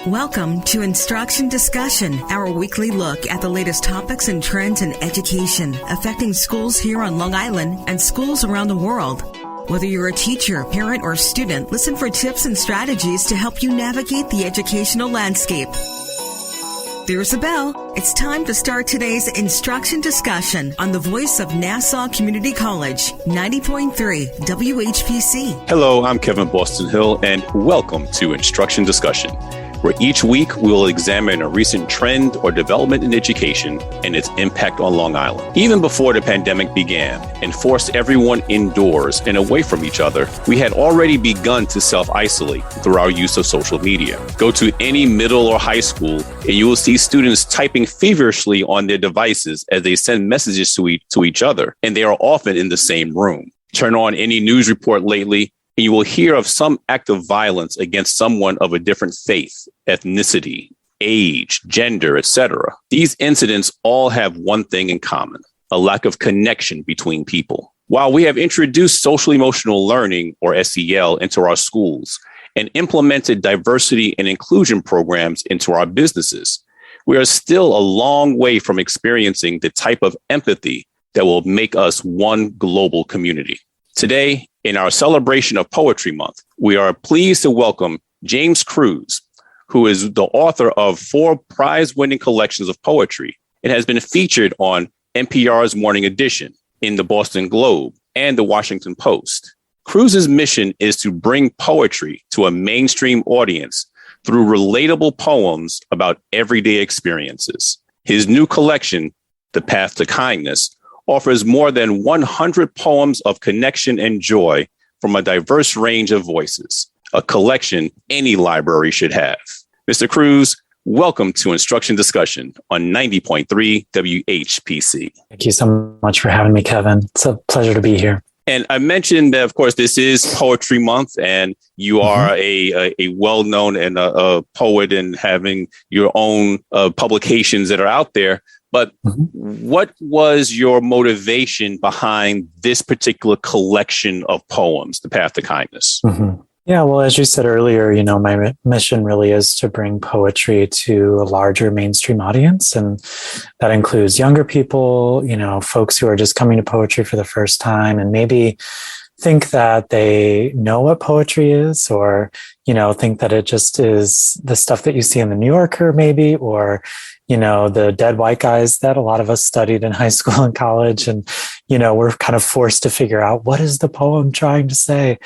Welcome to Instruction Discussion, our weekly look at the latest topics and trends in education affecting schools here on Long Island and schools around the world. Whether you're a teacher, parent, or student, listen for tips and strategies to help you navigate the educational landscape. There's a bell. It's time to start today's Instruction Discussion on the voice of Nassau Community College, 90.3 WHPC. Hello, I'm Kevin Boston Hill, and welcome to Instruction Discussion, where each week we will examine a recent trend or development in education and its impact on Long Island. Even before the pandemic began and forced everyone indoors and away from each other, we had already begun to self-isolate through our use of social media. Go to any middle or high school and you will see students typing feverishly on their devices as they send messages to each other, and they are often in the same room. Turn on any news report lately, and you will hear of some act of violence against someone of a different faith, ethnicity, age, gender, etc. These incidents all have one thing in common: a lack of connection between people. While we have introduced social emotional learning, or SEL, into our schools and implemented diversity and inclusion programs into our businesses, we are still a long way from experiencing the type of empathy that will make us one global community. Today, in our celebration of Poetry Month, we are pleased to welcome James Cruz, who is the author of 4 prize-winning collections of poetry and has been featured on NPR's Morning Edition, in the Boston Globe, and the Washington Post. Cruz's mission is to bring poetry to a mainstream audience through relatable poems about everyday experiences. His new collection, The Path to Kindness, offers more than 100 poems of connection and joy from a diverse range of voices, a collection any library should have. Mr. Cruz, welcome to Instruction Discussion on 90.3 WHPC. Thank you so much for having me, Kevin. It's a pleasure to be here. And I mentioned that, of course, this is Poetry Month, and you are a well-known and a poet and having your own publications that are out there. But what was your motivation behind this particular collection of poems, The Path to Kindness? Yeah, well, as you said earlier, my mission really is to bring poetry to a larger mainstream audience. And that includes younger people, folks who are just coming to poetry for the first time and maybe think that they know what poetry is, or, think that it just is the stuff that you see in the New Yorker maybe, or, the dead white guys that a lot of us studied in high school and college. And, we're kind of forced to figure out, what is the poem trying to say?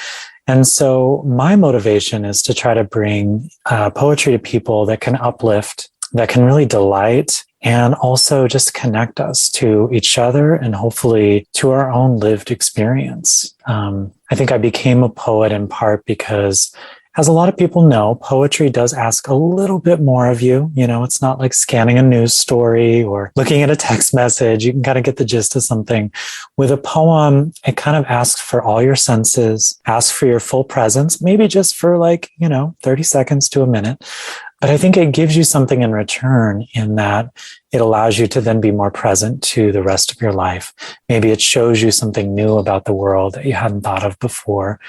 And so my motivation is to try to bring poetry to people that can uplift, that can really delight, and also just connect us to each other and hopefully to our own lived experience. I think I became a poet in part because, as a lot of people know, poetry does ask a little bit more of you. It's not like scanning a news story or looking at a text message. You can kind of get the gist of something. With a poem, it kind of asks for all your senses, asks for your full presence, maybe just for 30 seconds to a minute. But I think it gives you something in return, in that it allows you to then be more present to the rest of your life. Maybe it shows you something new about the world that you hadn't thought of before.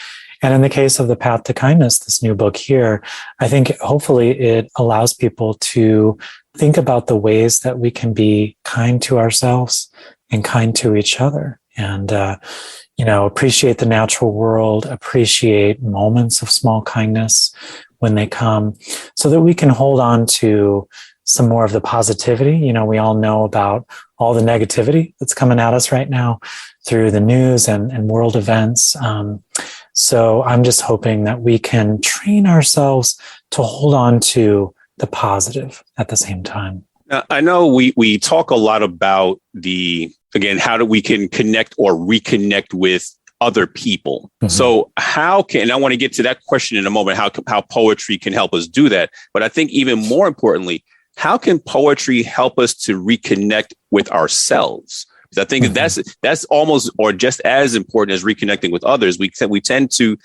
And in the case of The Path to Kindness, this new book here, I think hopefully it allows people to think about the ways that we can be kind to ourselves and kind to each other, and, appreciate the natural world, appreciate moments of small kindness when they come, so that we can hold on to some more of the positivity. We all know about all the negativity that's coming at us right now through the news and world events. So I'm just hoping that we can train ourselves to hold on to the positive at the same time. Now, I know we talk a lot about how we can connect or reconnect with other people. So and I want to get to that question in a moment, how poetry can help us do that. But I think even more importantly, how can poetry help us to reconnect with ourselves? Because I think that's almost or just as important as reconnecting with others. We tend to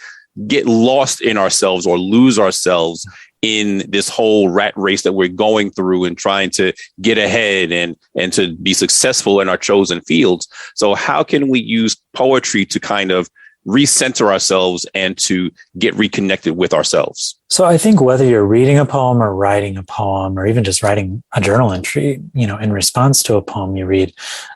get lost in ourselves or lose ourselves in this whole rat race that we're going through and trying to get ahead and to be successful in our chosen fields. So how can we use poetry to kind of recenter ourselves and to get reconnected with ourselves? So I think whether you're reading a poem or writing a poem, or even just writing a journal entry, in response to a poem you read,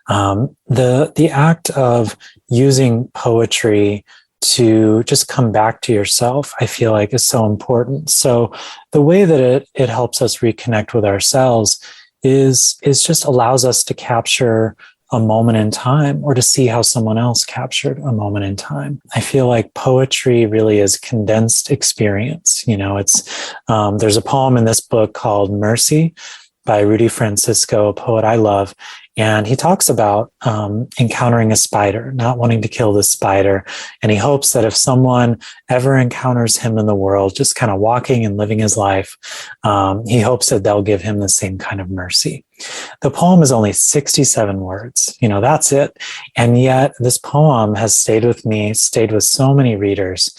the act of using poetry to just come back to yourself, I feel like is so important. So the way that it helps us reconnect with ourselves is just allows us to capture a moment in time, or to see how someone else captured a moment in time. I feel like poetry really is condensed experience. It's there's a poem in this book called Mercy by Rudy Francisco, a poet I love. And he talks about encountering a spider, not wanting to kill the spider. And he hopes that if someone ever encounters him in the world, just kind of walking and living his life, he hopes that they'll give him the same kind of mercy. The poem is only 67 words. That's it. And yet this poem has stayed with me, stayed with so many readers.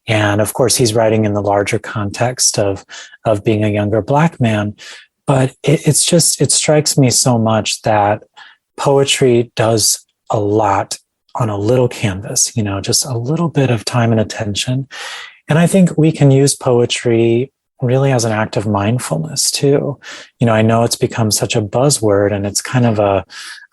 And of course, he's writing in the larger context of being a younger Black man. But it strikes me so much that poetry does a lot on a little canvas, just a little bit of time and attention. And I think we can use poetry really as an act of mindfulness too. I know it's become such a buzzword, and it's kind of a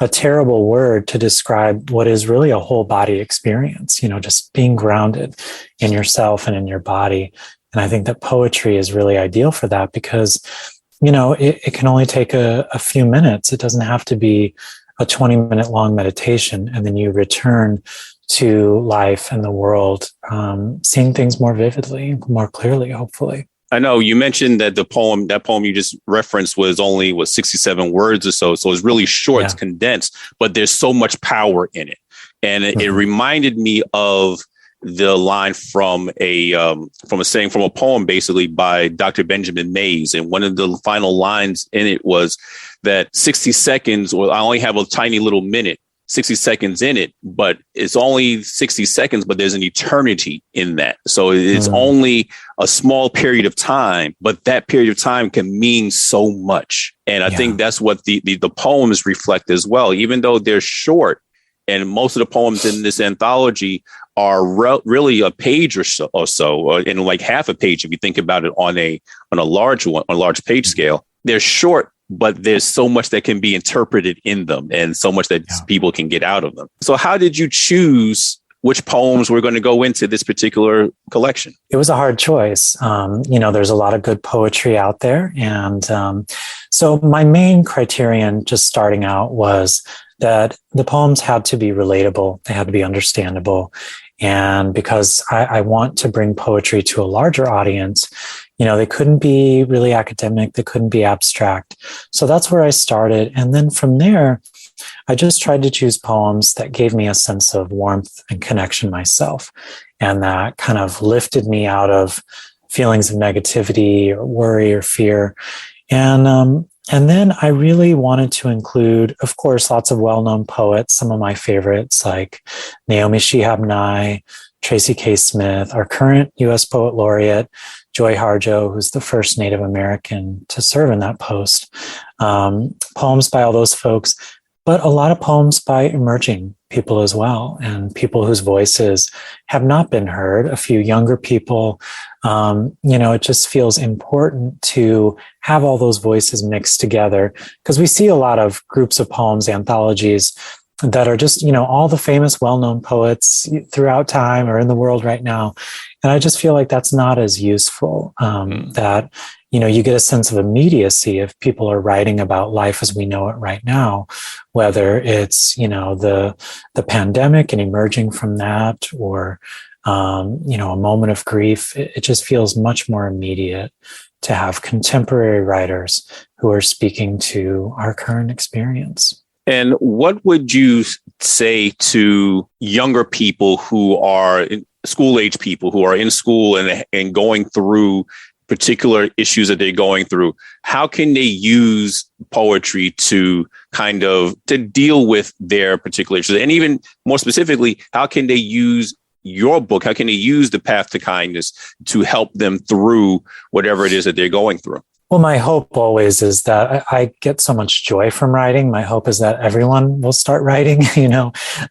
terrible word to describe what is really a whole body experience, just being grounded in yourself and in your body. And I think that poetry is really ideal for that, because it can only take a few minutes. It doesn't have to be a 20-minute long meditation. And then you return to life and the world, seeing things more vividly, more clearly, hopefully. I know you mentioned that that poem you just referenced was only 67 words or so. So it's really short, It's condensed, but there's so much power in it. And it reminded me of the line from a poem, basically by Dr. Benjamin Mays. And one of the final lines in it was that 60 seconds, or I only have a tiny little minute, 60 seconds in it, but it's only 60 seconds, but there's an eternity in that. So it's only a small period of time, but that period of time can mean so much. And I think that's what the poems reflect as well, even though they're short. And most of the poems in this anthology are really a page or so, and like half a page if you think about it on a large page scale. They're short, but there's so much that can be interpreted in them, and so much that people can get out of them. So how did you choose which poems were going to go into this particular collection? It was a hard choice. There's a lot of good poetry out there. And so my main criterion just starting out was that the poems had to be relatable. They had to be understandable. And because I want to bring poetry to a larger audience, they couldn't be really academic. They couldn't be abstract. So that's where I started. And then from there, I just tried to choose poems that gave me a sense of warmth and connection myself, and that kind of lifted me out of feelings of negativity or worry or fear. And then I really wanted to include, of course, lots of well-known poets, some of my favorites like Naomi Shihab Nye, Tracy K. Smith, our current U.S. Poet Laureate, Joy Harjo, who's the first Native American to serve in that post. Poems by all those folks, but a lot of poems by emerging people as well, and people whose voices have not been heard, a few younger people. It just feels important to have all those voices mixed together, because we see a lot of groups of poems, anthologies that are just, all the famous, well-known poets throughout time or in the world right now. And I just feel like that's not as useful, that, you get a sense of immediacy if people are writing about life as we know it right now, whether it's, the pandemic and emerging from that, or, a moment of grief. It just feels much more immediate to have contemporary writers who are speaking to our current experience. And what would you say to younger people who are school-age people who are in school and going through particular issues that they're going through? How can they use poetry to deal with their particular issues? And even more specifically, how can they use your book? How can they use The Path to Kindness to help them through whatever it is that they're going through? Well, my hope always is that I get so much joy from writing. My hope is that everyone will start writing,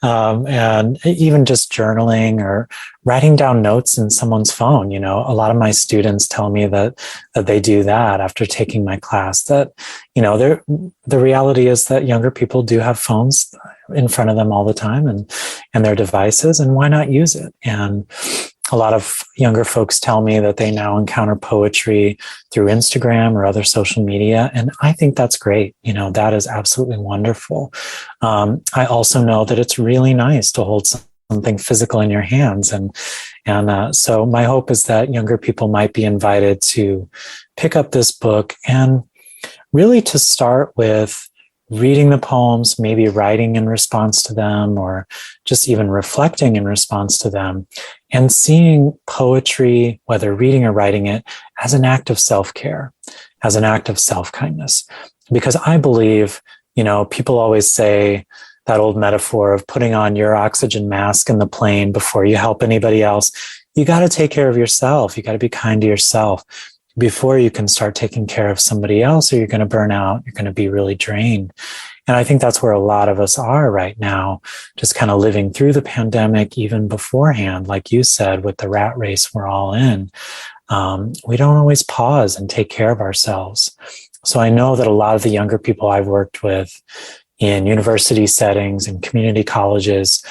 and even just journaling or writing down notes in someone's phone. A lot of my students tell me that they do that after taking my class. That, the reality is that younger people do have phones in front of them all the time and their devices, and why not use it? And a lot of younger folks tell me that they now encounter poetry through Instagram or other social media. And I think that's great. That is absolutely wonderful. I also know that it's really nice to hold something physical in your hands. And so my hope is that younger people might be invited to pick up this book and really to start with reading the poems, maybe writing in response to them, or just even reflecting in response to them, and seeing poetry, whether reading or writing it, as an act of self-care, as an act of self-kindness. Because I believe, people always say that old metaphor of putting on your oxygen mask in the plane before you help anybody else. You got to take care of yourself. You got to be kind to yourself before you can start taking care of somebody else, or you're going to burn out. You're going to be really drained. And I think that's where a lot of us are right now, just kind of living through the pandemic, even beforehand, like you said, with the rat race we're all in. We don't always pause and take care of ourselves. So I know that a lot of the younger people I've worked with in university settings and community colleges,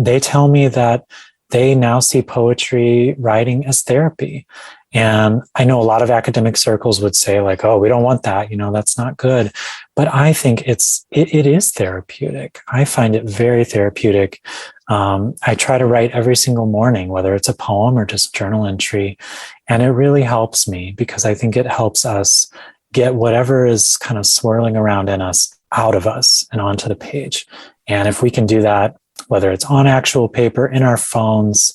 they tell me that they now see poetry writing as therapy. And I know a lot of academic circles would say like, oh, we don't want that, that's not good. But I think it is therapeutic. I find it very therapeutic. I try to write every single morning, whether it's a poem or just journal entry. And it really helps me because I think it helps us get whatever is kind of swirling around in us out of us and onto the page. And if we can do that, whether it's on actual paper, in our phones,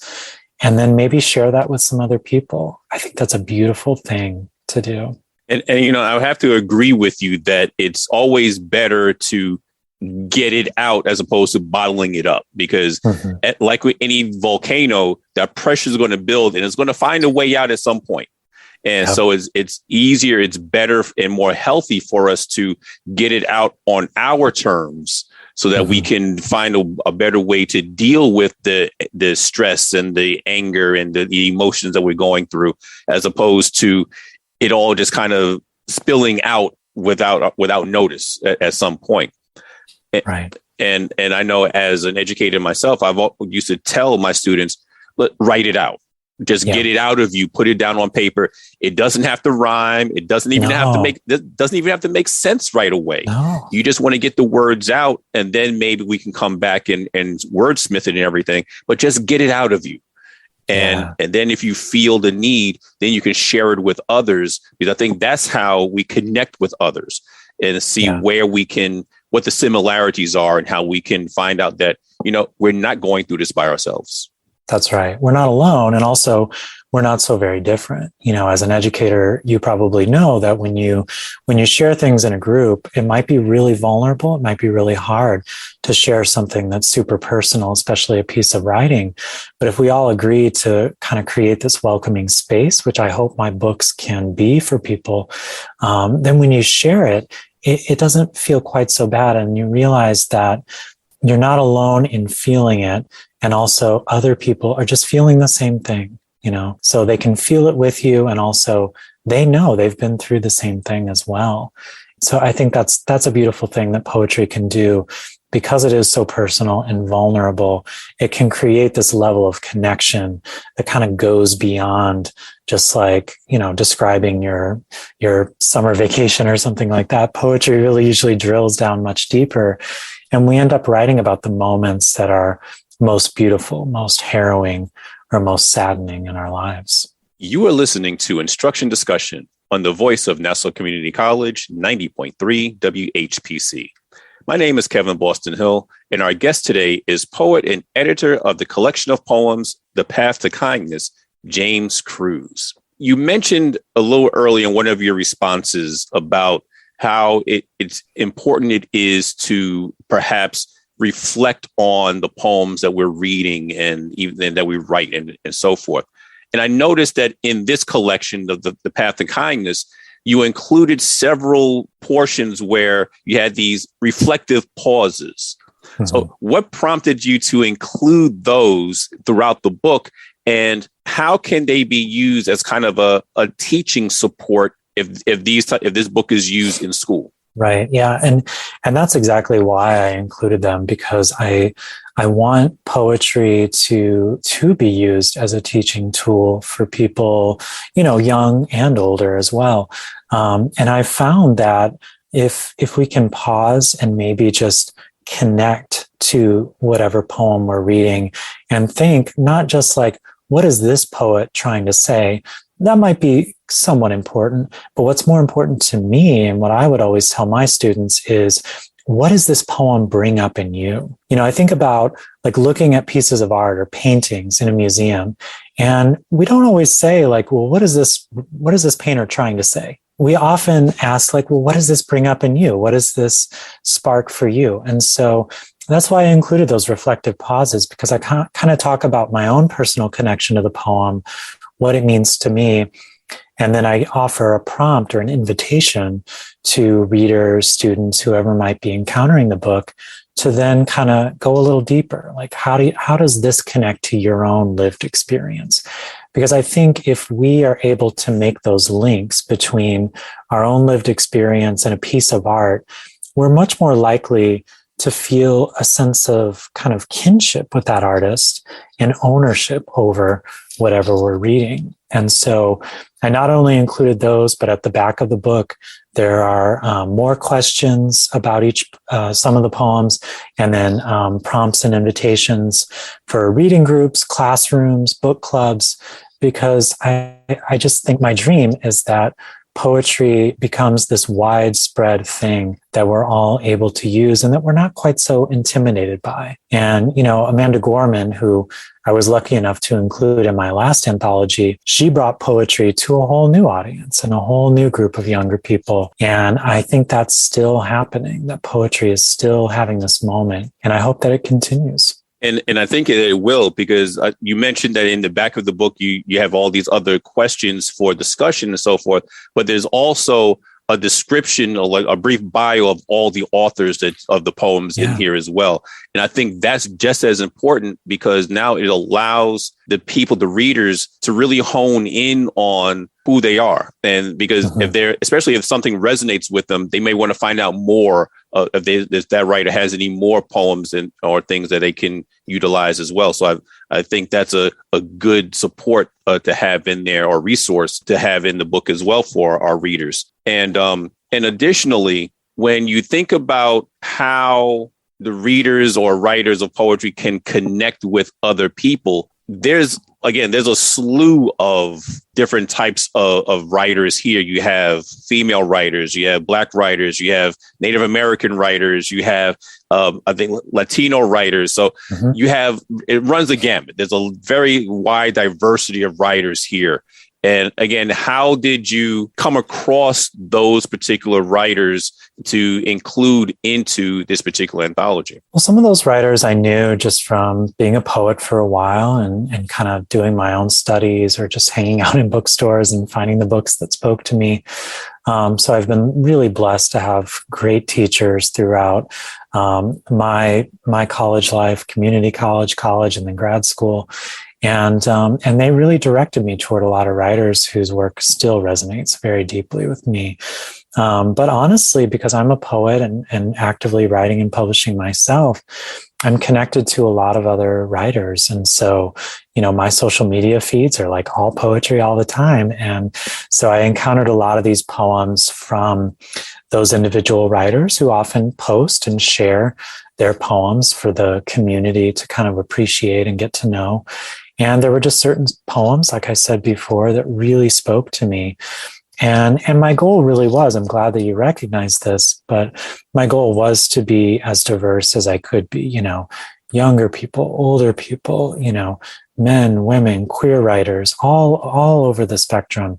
and then maybe share that with some other people, I think that's a beautiful thing to do. And I have to agree with you that it's always better to get it out as opposed to bottling it up, because like with any volcano, that pressure is going to build and it's going to find a way out at some point. And so it's easier, it's better and more healthy for us to get it out on our terms, so that we can find a better way to deal with the stress and the anger and the emotions that we're going through, as opposed to it all just kind of spilling out without notice at some point. Right. And I know as an educator myself, I've used to tell my students, write it out. Just get it out of you, put it down on paper. It doesn't have to rhyme. It doesn't even have to make sense right away. No. You just want to get the words out, and then maybe we can come back and wordsmith it and everything, but just get it out of you. And then if you feel the need, then you can share it with others, because I think that's how we connect with others and see what the similarities are, and how we can find out that, we're not going through this by ourselves. That's right. We're not alone. And also, we're not so very different. As an educator, you probably know that when you share things in a group, it might be really vulnerable. It might be really hard to share something that's super personal, especially a piece of writing. But if we all agree to kind of create this welcoming space, which I hope my books can be for people, then when you share it, it doesn't feel quite so bad. And you realize that you're not alone in feeling it. And also other people are just feeling the same thing, so they can feel it with you. And also they know they've been through the same thing as well. So I think that's a beautiful thing that poetry can do, because it is so personal and vulnerable. It can create this level of connection that kind of goes beyond just like, describing your summer vacation or something like that. Poetry really usually drills down much deeper. And we end up writing about the moments that are most beautiful, most harrowing, or most saddening in our lives. You are listening to Instruction Discussion on the voice of Nassau Community College, 90.3 WHPC. My name is Kevin Boston Hill, and our guest today is poet and editor of the collection of poems, The Path to Kindness, James Cruz. You mentioned a little early in one of your responses about how it's important it is to perhaps reflect on the poems that we're reading and even that we write and so forth. And I noticed that in this collection of the Path to Kindness, you included several portions where you had these reflective pauses. Mm-hmm. So what prompted you to include those throughout the book, and how can they be used as kind of a teaching support if this book is used in school? Right. Yeah. And that's exactly why I included them, because I want poetry to be used as a teaching tool for people, young and older as well. And I found that if we can pause and maybe just connect to whatever poem we're reading and think not just like, what is this poet trying to say? That might be somewhat important, but what's more important to me, and what I would always tell my students, is what does this poem bring up in you? I think about like looking at pieces of art or paintings in a museum, and we don't always say like, well, what is this painter trying to say? We often ask like, well, what does this bring up in you? What does this spark for you? And so that's why I included those reflective pauses, because I kind of talk about my own personal connection to the poem, what it means to me. And then I offer a prompt or an invitation to readers, students, whoever might be encountering the book, to then kind of go a little deeper. Like, how does this connect to your own lived experience? Because I think if we are able to make those links between our own lived experience and a piece of art, we're much more likely to feel a sense of kind of kinship with that artist and ownership over whatever we're reading. And so I not only included those, but at the back of the book, there are more questions about some of the poems, and then prompts and invitations for reading groups, classrooms, book clubs, because I just think my dream is that poetry becomes this widespread thing that we're all able to use and that we're not quite so intimidated by. And, Amanda Gorman, who I was lucky enough to include in my last anthology, she brought poetry to a whole new audience and a whole new group of younger people. And I think that's still happening, that poetry is still having this moment. And I hope that it continues. And I think it will, because you mentioned that in the back of the book, you have all these other questions for discussion and so forth. But there's also a description or like a brief bio of all the authors of the poems in here as well. And I think that's just as important, because now it allows the people, the readers, to really hone in on who they are. And because especially if something resonates with them, they may want to find out more if that writer has any more poems or things that they can utilize as well. So I think that's a good support to have in there, or resource to have in the book as well for our readers. And additionally, when you think about how the readers or writers of poetry can connect with other people, there's a slew of different types of writers here. You have female writers, you have Black writers, you have Native American writers, you have, I think, Latino writers. So it runs the gamut. There's a very wide diversity of writers here. And again, how did you come across those particular writers to include into this particular anthology? Well, some of those writers I knew just from being a poet for a while and kind of doing my own studies, or just hanging out in bookstores and finding the books that spoke to me. So I've been really blessed to have great teachers throughout my college life, community college, and then grad school. And they really directed me toward a lot of writers whose work still resonates very deeply with me. But honestly, because I'm a poet and actively writing and publishing myself, I'm connected to a lot of other writers. And so, my social media feeds are like all poetry all the time. And so I encountered a lot of these poems from those individual writers who often post and share their poems for the community to kind of appreciate and get to know. And there were just certain poems, like I said before, that really spoke to me. And my goal really was, I'm glad that you recognize this, but my goal was to be as diverse as I could be, younger people, older people, men, women, queer writers, all over the spectrum.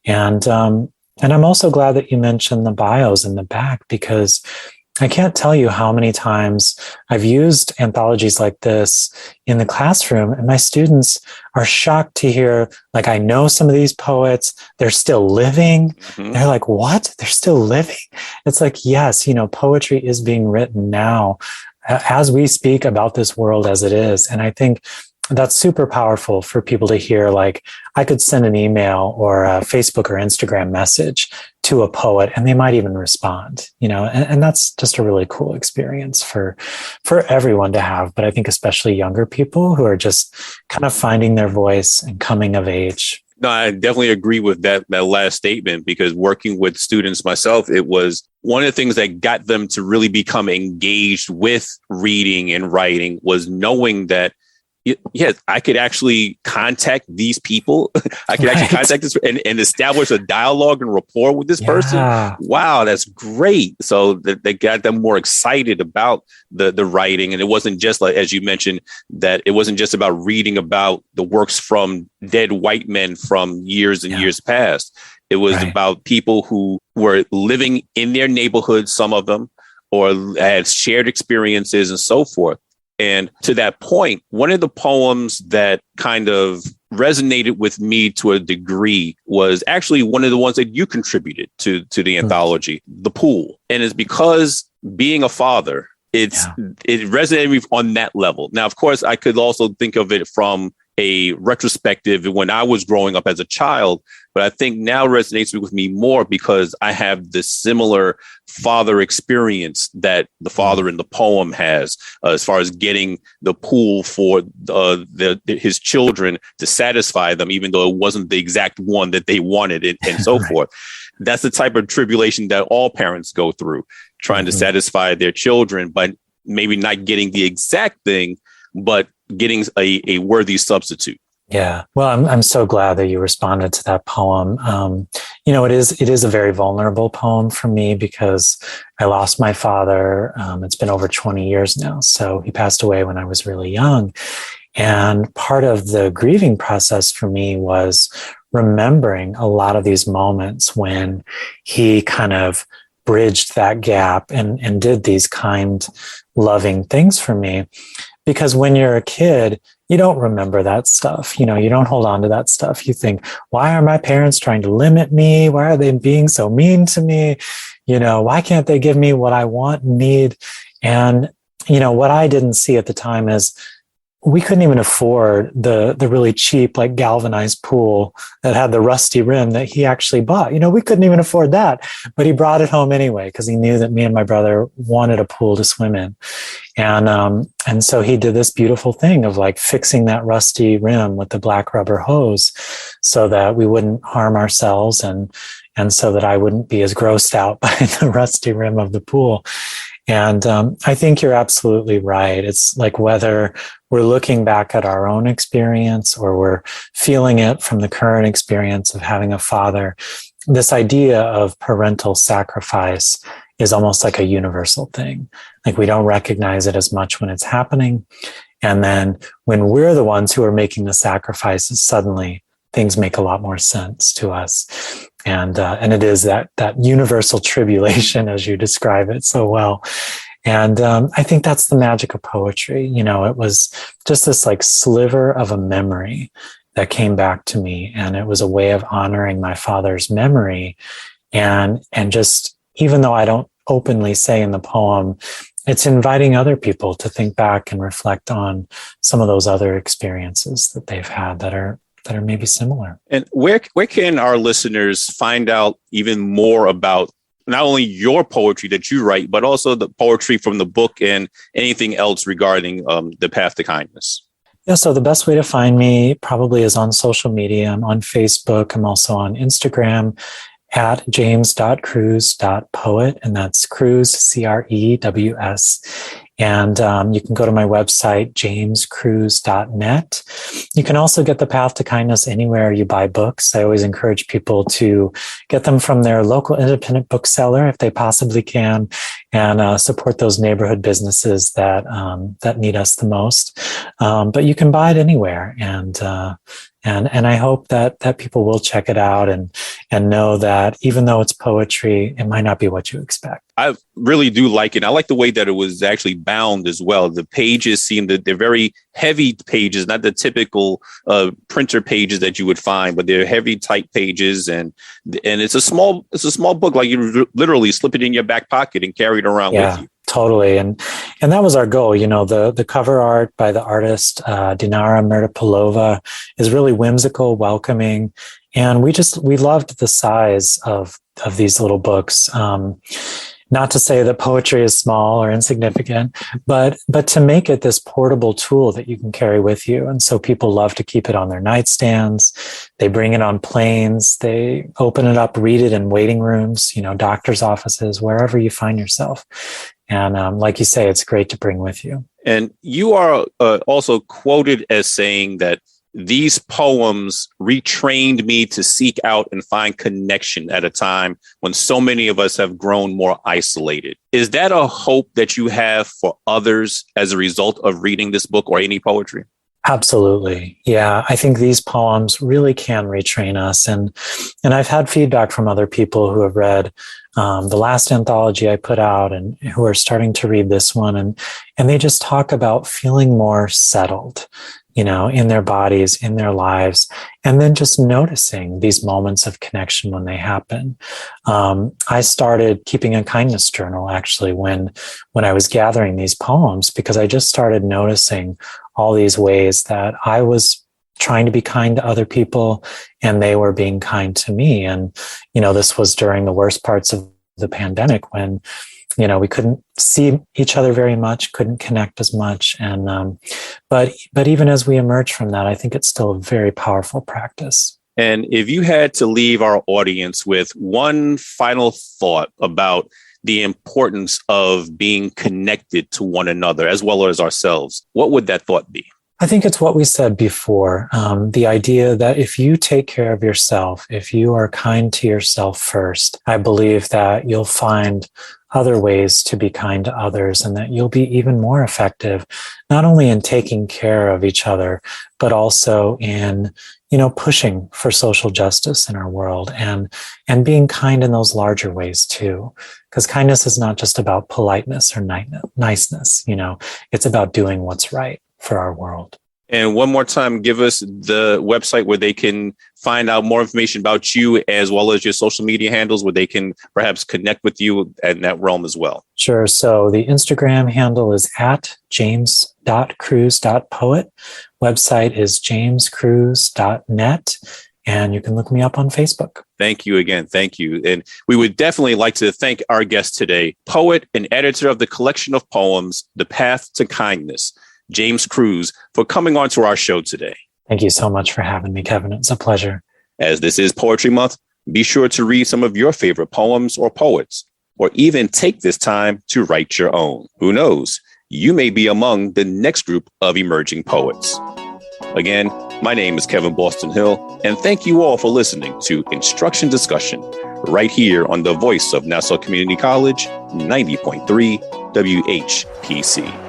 And I'm also glad that you mentioned the bios in the back, because I can't tell you how many times I've used anthologies like this in the classroom, and my students are shocked to hear, like, I know some of these poets, they're still living. Mm-hmm. They're like, what? They're still living? It's like, yes, poetry is being written now as we speak about this world as it is. And I think that's super powerful for people to hear. Like, I could send an email or a Facebook or Instagram message to a poet, and they might even respond, and that's just a really cool experience for everyone to have. But I think especially younger people who are just kind of finding their voice and coming of age. No, I definitely agree with that last statement, because working with students myself, it was one of the things that got them to really become engaged with reading and writing was knowing that, yes, I could actually contact these people. I could actually contact this and establish a dialogue and rapport with this person. Wow, that's great. So they got them more excited about the writing. And it wasn't just like, as you mentioned, that it wasn't just about reading about the works from dead white men from years and years past. It was about people who were living in their neighborhood, some of them, or had shared experiences and so forth. And to that point, one of the poems that kind of resonated with me to a degree was actually one of the ones that you contributed to the anthology, The Pool. And it's because being a father, it resonated with me on that level. Now, of course, I could also think of it from a retrospective when I was growing up as a child, but I think now resonates with me more because I have this similar father experience that the father in the poem has, as far as getting the pool for his children to satisfy them, even though it wasn't the exact one that they wanted and so forth. That's the type of tribulation that all parents go through, trying to satisfy their children, but maybe not getting the exact thing, but getting a worthy substitute. Yeah. Well, I'm so glad that you responded to that poem. It is a very vulnerable poem for me because I lost my father. It's been over 20 years now. So he passed away when I was really young. And part of the grieving process for me was remembering a lot of these moments when he kind of bridged that gap and did these kind, loving things for me. Because when you're a kid, you don't remember that stuff. You don't hold on to that stuff. You think, why are my parents trying to limit me? Why are they being so mean to me? Why can't they give me what I want and need? And, what I didn't see at the time is we couldn't even afford the really cheap, like galvanized pool that had the rusty rim that he actually bought. We couldn't even afford that, but he brought it home anyway, because he knew that me and my brother wanted a pool to swim in. And so he did this beautiful thing of like fixing that rusty rim with the black rubber hose so that we wouldn't harm ourselves and so that I wouldn't be as grossed out by the rusty rim of the pool. And I think you're absolutely right. It's like whether we're looking back at our own experience or we're feeling it from the current experience of having a father, this idea of parental sacrifice is almost like a universal thing. Like we don't recognize it as much when it's happening. And then when we're the ones who are making the sacrifices, suddenly things make a lot more sense to us. And it is that universal tribulation, as you describe it so well. And I think that's the magic of poetry. It was just this like sliver of a memory that came back to me. And it was a way of honoring my father's memory. And just, even though I don't openly say in the poem, it's inviting other people to think back and reflect on some of those other experiences that they've had that are maybe similar. And where can our listeners find out even more about not only your poetry that you write, but also the poetry from the book and anything else regarding The Path to Kindness? Yeah, so the best way to find me probably is on social media. I'm on Facebook. I'm also on Instagram at james.cruz.poet, and that's Cruz, Crews. And you can go to my website, jamescruz.net. You can also get The Path to Kindness anywhere you buy books. I always encourage people to get them from their local independent bookseller if they possibly can, and support those neighborhood businesses that need us the most. But you can buy it anywhere. And And I hope that people will check it out and know that even though it's poetry, it might not be what you expect. I really do like it. I like the way that it was actually bound as well. The pages seem that they're very heavy pages, not the typical printer pages that you would find, but they're heavy type pages. And it's a small book, like you literally slip it in your back pocket and carry it around with you. Totally. And that was our goal. You know, the cover art by the artist, Dinara Murtapalova, is really whimsical, welcoming. And we loved the size of these little books. Not to say that poetry is small or insignificant, but to make it this portable tool that you can carry with you. And so people love to keep it on their nightstands. They bring it on planes. They open it up, read it in waiting rooms, doctor's offices, wherever you find yourself. And like you say, it's great to bring with you. And you are also quoted as saying that these poems retrained me to seek out and find connection at a time when so many of us have grown more isolated. Is that a hope that you have for others as a result of reading this book or any poetry? Absolutely. Yeah, I think these poems really can retrain us. And I've had feedback from other people who have read the last anthology I put out and who are starting to read this one. And they just talk about feeling more settled, in their bodies, in their lives, and then just noticing these moments of connection when they happen. I started keeping a kindness journal actually when I was gathering these poems, because I just started noticing all these ways that I was trying to be kind to other people and they were being kind to me. And, this was during the worst parts of the pandemic when, we couldn't see each other very much, couldn't connect as much. And, but even as we emerge from that, I think it's still a very powerful practice. And if you had to leave our audience with one final thought about the importance of being connected to one another as well as ourselves, what would that thought be? I think it's what we said before, the idea that if you take care of yourself, if you are kind to yourself first, I believe that you'll find other ways to be kind to others and that you'll be even more effective, not only in taking care of each other, but also in, pushing for social justice in our world and being kind in those larger ways too. Because kindness is not just about politeness or niceness, it's about doing what's right for our world. And one more time, give us the website where they can find out more information about you, as well as your social media handles where they can perhaps connect with you in that realm as well. Sure. So the Instagram handle is at james.cruz.poet. Website is jamescruz.net. And you can look me up on Facebook. Thank you again. Thank you. And we would definitely like to thank our guest today, poet and editor of the collection of poems, The Path to Kindness, James Cruz, for coming on to our show today. Thank you so much for having me, Kevin. It's a pleasure. As this is Poetry Month, be sure to read some of your favorite poems or poets, or even take this time to write your own. Who knows? You may be among the next group of emerging poets. Again, my name is Kevin Boston Hill, and thank you all for listening to Instruction Discussion right here on the voice of Nassau Community College, 90.3 WHPC.